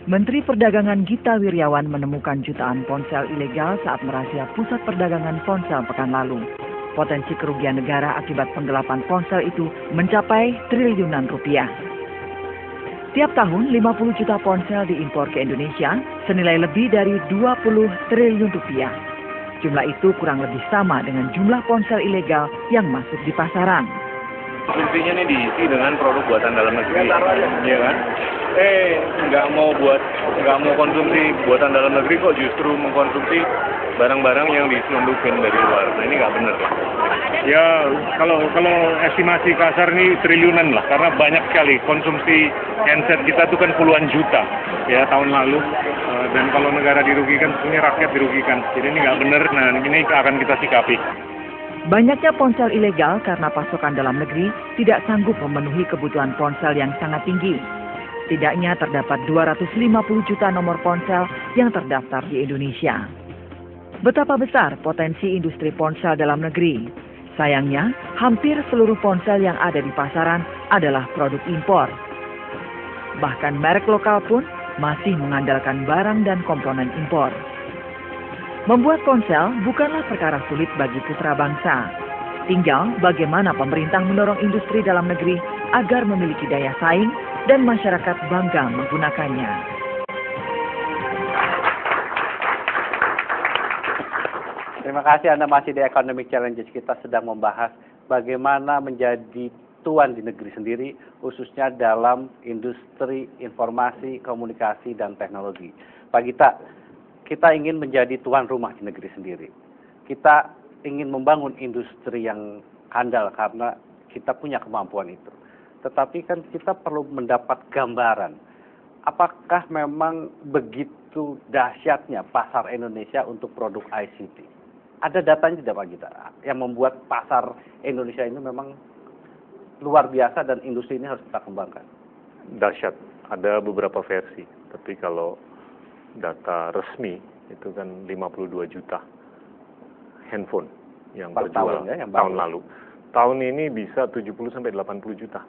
Menteri Perdagangan Gita Wirjawan menemukan jutaan ponsel ilegal saat merazia pusat perdagangan ponsel pekan lalu. Potensi kerugian negara akibat penggelapan ponsel itu mencapai triliunan rupiah. Tiap tahun 50 juta ponsel diimpor ke Indonesia senilai lebih dari 20 triliun rupiah. Jumlah itu kurang lebih sama dengan jumlah ponsel ilegal yang masuk di pasaran. Intinya nih diisi dengan produk buatan dalam negeri, ya kan? Nggak mau konsumsi buatan dalam negeri kok justru mengkonsumsi barang-barang yang diselundupin dari luar. Nah ini nggak benar. Ya kalau estimasi kasar ini triliunan lah, karena banyak sekali konsumsi handset kita tuh kan puluhan juta ya tahun lalu. Dan kalau negara dirugikan, tentunya rakyat dirugikan. Jadi ini nggak benar. Nah ini akan kita sikapi. Banyaknya ponsel ilegal karena pasokan dalam negeri tidak sanggup memenuhi kebutuhan ponsel yang sangat tinggi. Setidaknya terdapat 250 juta nomor ponsel yang terdaftar di Indonesia. Betapa besar potensi industri ponsel dalam negeri. Sayangnya, hampir seluruh ponsel yang ada di pasaran adalah produk impor. Bahkan merek lokal pun masih mengandalkan barang dan komponen impor. Membuat ponsel bukanlah perkara sulit bagi putra bangsa. Tinggal bagaimana pemerintah mendorong industri dalam negeri agar memiliki daya saing dan masyarakat bangga menggunakannya. Terima kasih Anda masih di Economic Challenges. Kita sedang membahas bagaimana menjadi tuan di negeri sendiri, khususnya dalam industri informasi, komunikasi, dan teknologi. Pak Gita, kita ingin menjadi tuan rumah di negeri sendiri. Kita ingin membangun industri yang handal karena kita punya kemampuan itu. Tetapi kan kita perlu mendapat gambaran. Apakah memang begitu dahsyatnya pasar Indonesia untuk produk ICT? Ada datanya tidak Pak Gita yang membuat pasar Indonesia ini memang luar biasa dan industri ini harus kita kembangkan? Dahsyat. Ada beberapa versi. Tapi kalau data resmi itu kan 52 juta handphone yang terjual tahun lalu. Tahun ini bisa 70 sampai 80 juta.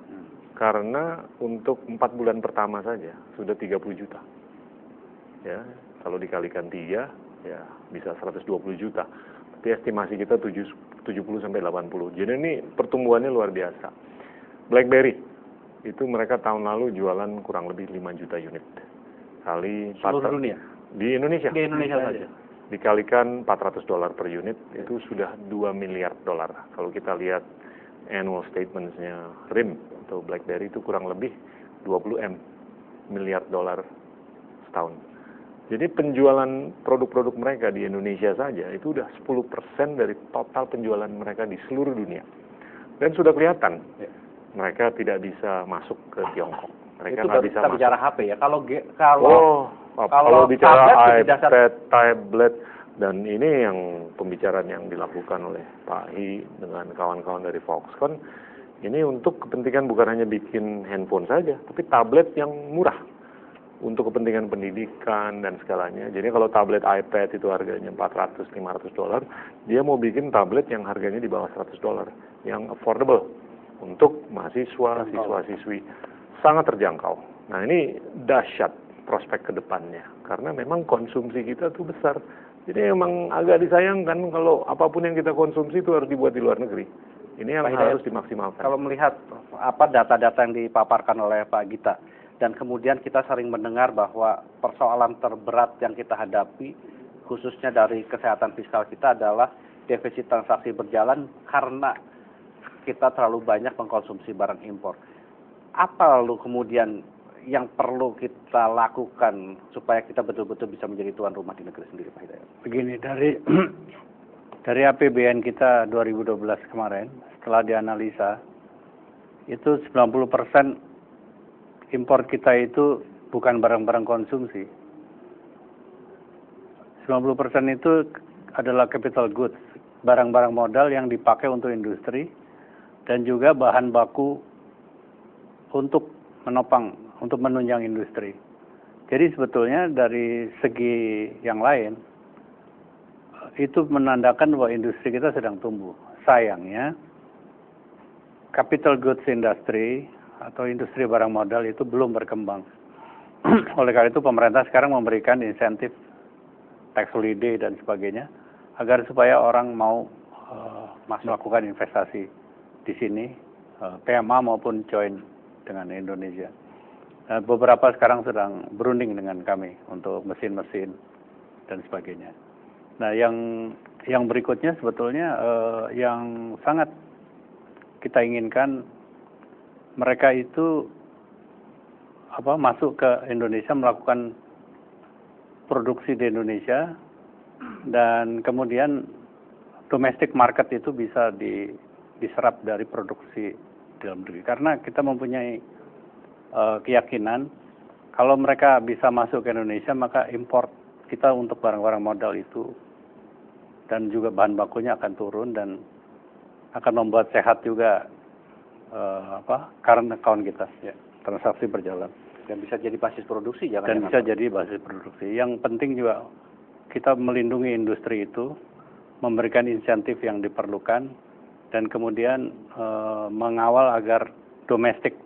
Karena untuk 4 bulan pertama saja sudah 30 juta. Ya, kalau dikalikan 3 ya bisa 120 juta. Tapi estimasi kita 70 sampai 80. Jadi ini pertumbuhannya luar biasa. BlackBerry itu mereka tahun lalu jualan kurang lebih 5 juta unit. Kali seluruh dunia? Di Indonesia. Di Indonesia saja. Dikalikan $400 per unit, itu sudah $2 miliar. Kalau kita lihat annual statements-nya RIM atau BlackBerry itu kurang lebih 20 miliar dolar setahun. Jadi penjualan produk-produk mereka di Indonesia saja itu udah 10% dari total penjualan mereka di seluruh dunia. Dan sudah kelihatan. Mereka tidak bisa masuk ke Tiongkok. Mereka nggak bisa masuk. Bicara HP ya. Kalau bicara iPad, tablet, dan ini yang pembicaraan yang dilakukan oleh Pak Hi dengan kawan-kawan dari Foxconn, ini untuk kepentingan bukan hanya bikin handphone saja, tapi tablet yang murah untuk kepentingan pendidikan dan segalanya. Jadi kalau tablet iPad itu harganya $400-500, dia mau bikin tablet yang harganya di bawah $100, yang affordable untuk mahasiswa, siswa-siswi, sangat terjangkau. Nah ini dahsyat prospek ke depannya, karena memang konsumsi kita tuh besar. Jadi memang agak disayangkan kalau apapun yang kita konsumsi itu harus dibuat di luar negeri. Ini yang harus dimaksimalkan. Kalau melihat data-data yang dipaparkan oleh Pak Gita, dan kemudian kita sering mendengar bahwa persoalan terberat yang kita hadapi, khususnya dari kesehatan fiskal kita adalah defisit transaksi berjalan karena kita terlalu banyak mengkonsumsi barang impor. Apa lalu kemudian yang perlu kita lakukan supaya kita betul-betul bisa menjadi tuan rumah di negeri sendiri, Pak Hidayat? Begini, dari APBN kita 2012 kemarin, setelah dianalisa, itu 90% impor kita itu bukan barang-barang konsumsi. 90% itu adalah capital goods, barang-barang modal yang dipakai untuk industri, dan juga bahan baku untuk menopang, untuk menunjang industri. Jadi sebetulnya dari segi yang lain, itu menandakan bahwa industri kita sedang tumbuh. Sayangnya, capital goods industry atau industri barang modal itu belum berkembang. oleh karena itu pemerintah sekarang memberikan insentif tax holiday dan sebagainya agar supaya orang mau melakukan investasi di sini, PMA maupun join dengan Indonesia. Beberapa sekarang sedang berunding dengan kami untuk mesin-mesin dan sebagainya. Nah, yang berikutnya sebetulnya yang sangat kita inginkan mereka itu masuk ke Indonesia, melakukan produksi di Indonesia, dan kemudian domestic market itu bisa diserap dari produksi dalam negeri. Karena kita mempunyai keyakinan kalau mereka bisa masuk ke Indonesia, maka import kita untuk barang-barang modal itu dan juga bahan bakunya akan turun dan akan membuat sehat juga current account kita, ya, transaksi berjalan. Dan bisa jadi basis produksi, dan bisa jadi basis produksi. Yang penting juga kita melindungi industri itu, memberikan insentif yang diperlukan, dan kemudian mengawal agar domestic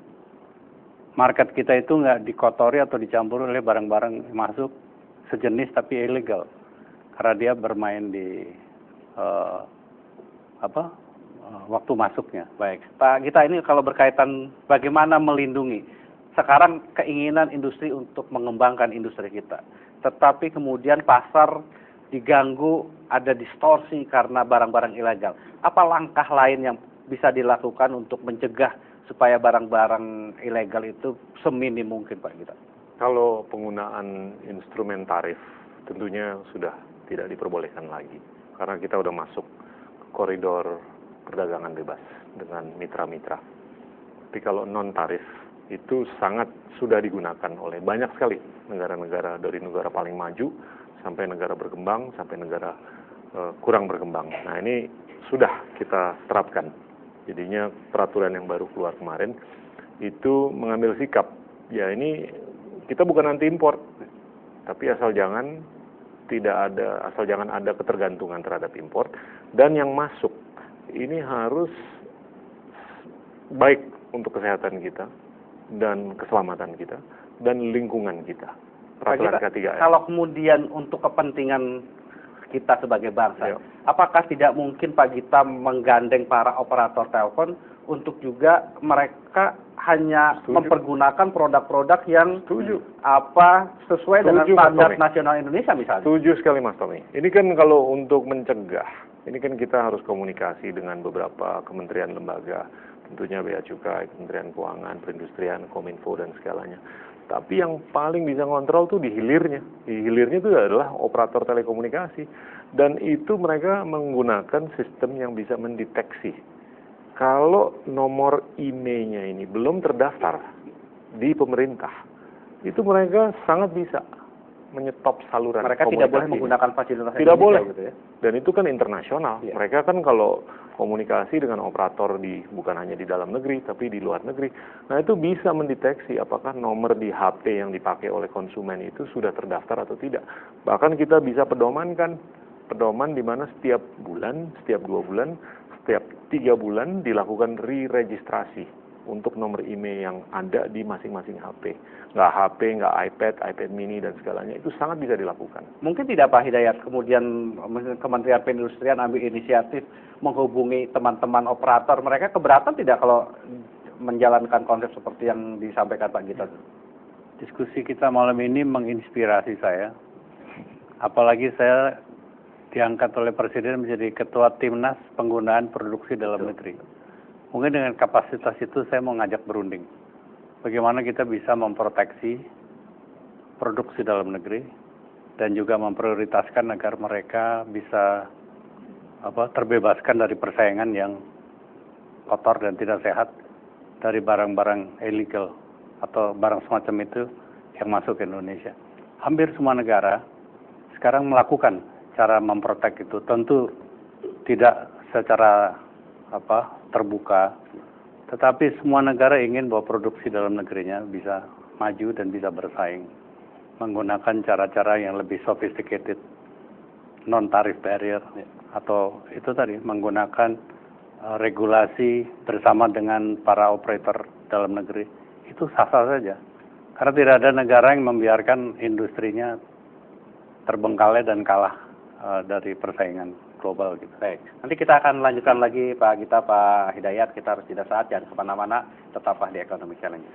market kita itu nggak dikotori atau dicampur oleh barang-barang masuk sejenis tapi ilegal, karena dia bermain di waktu masuknya. Baik, Pak Gita, ini kalau berkaitan bagaimana melindungi, sekarang keinginan industri untuk mengembangkan industri kita, tetapi kemudian pasar diganggu, ada distorsi karena barang-barang ilegal. Apa langkah lain yang bisa dilakukan untuk mencegah supaya barang-barang ilegal itu seminim mungkin, Pak Gita? Kalau penggunaan instrumen tarif tentunya sudah tidak diperbolehkan lagi, karena kita sudah masuk koridor perdagangan bebas dengan mitra-mitra. Tapi kalau non tarif itu sangat sudah digunakan oleh banyak sekali negara-negara, dari negara paling maju sampai negara berkembang sampai negara kurang berkembang. Nah, ini sudah kita terapkan. Jadinya peraturan yang baru keluar kemarin itu mengambil sikap, ya ini kita bukan anti import, tapi asal jangan ada ketergantungan terhadap import, dan yang masuk ini harus baik untuk kesehatan kita dan keselamatan kita dan lingkungan kita. Peraturan K3M. Kalau kemudian untuk kepentingan kita sebagai bangsa, ya, apakah tidak mungkin Pak Gita menggandeng para operator telepon untuk juga mereka hanya mempergunakan produk-produk yang sesuai dengan standar nasional Indonesia misalnya? Setuju sekali Mas Tommy. Ini kan kalau untuk mencegah, ini kan kita harus komunikasi dengan beberapa kementerian lembaga, tentunya Bea Cukai, Kementerian Keuangan, Perindustrian, Kominfo dan segalanya. Tapi yang paling bisa ngontrol tuh di hilirnya. Di hilirnya itu adalah operator telekomunikasi. Dan itu mereka menggunakan sistem yang bisa mendeteksi. Kalau nomor IMEI-nya ini belum terdaftar di pemerintah, itu mereka sangat bisa menyetop saluran mereka komunikasi. Tidak boleh menggunakan fasilitas tidak boleh gitu ya? Dan itu kan internasional. Ya. Mereka kan kalau komunikasi dengan operator bukan hanya di dalam negeri tapi di luar negeri, nah itu bisa mendeteksi apakah nomor di HP yang dipakai oleh konsumen itu sudah terdaftar atau tidak. Bahkan kita bisa pedoman di mana setiap bulan, setiap 2 bulan, setiap 3 bulan dilakukan re-registrasi untuk nomor IMEI yang ada di masing-masing HP. Nggak HP, nggak iPad mini dan segalanya, itu sangat bisa dilakukan. Mungkin tidak Pak Hidayat, kemudian Kementerian Perindustrian ambil inisiatif menghubungi teman-teman operator, mereka keberatan tidak kalau menjalankan konsep seperti yang disampaikan Pak Gita? Diskusi kita malam ini menginspirasi saya, apalagi saya diangkat oleh Presiden menjadi Ketua Timnas Penggunaan Produksi Dalam Negeri. Mungkin dengan kapasitas itu saya mau ngajak berunding. Bagaimana kita bisa memproteksi produksi dalam negeri dan juga memprioritaskan agar mereka bisa terbebaskan dari persaingan yang kotor dan tidak sehat dari barang-barang illegal atau barang semacam itu yang masuk ke Indonesia. Hampir semua negara sekarang melakukan cara memprotek itu. Tentu tidak secara terbuka, tetapi semua negara ingin bahwa produksi dalam negerinya bisa maju dan bisa bersaing menggunakan cara-cara yang lebih sophisticated, non-tarif barrier, atau itu tadi menggunakan regulasi bersama dengan para operator dalam negeri. Itu sah-sah saja, Karena tidak ada negara yang membiarkan industrinya terbengkalai dan kalah dari persaingan global gitu. Baik, nanti kita akan lanjutkan lagi Pak Gita, Pak Hidayat. Kita harus jeda saat, jangan kemana-mana, tetaplah di Economic Challenge.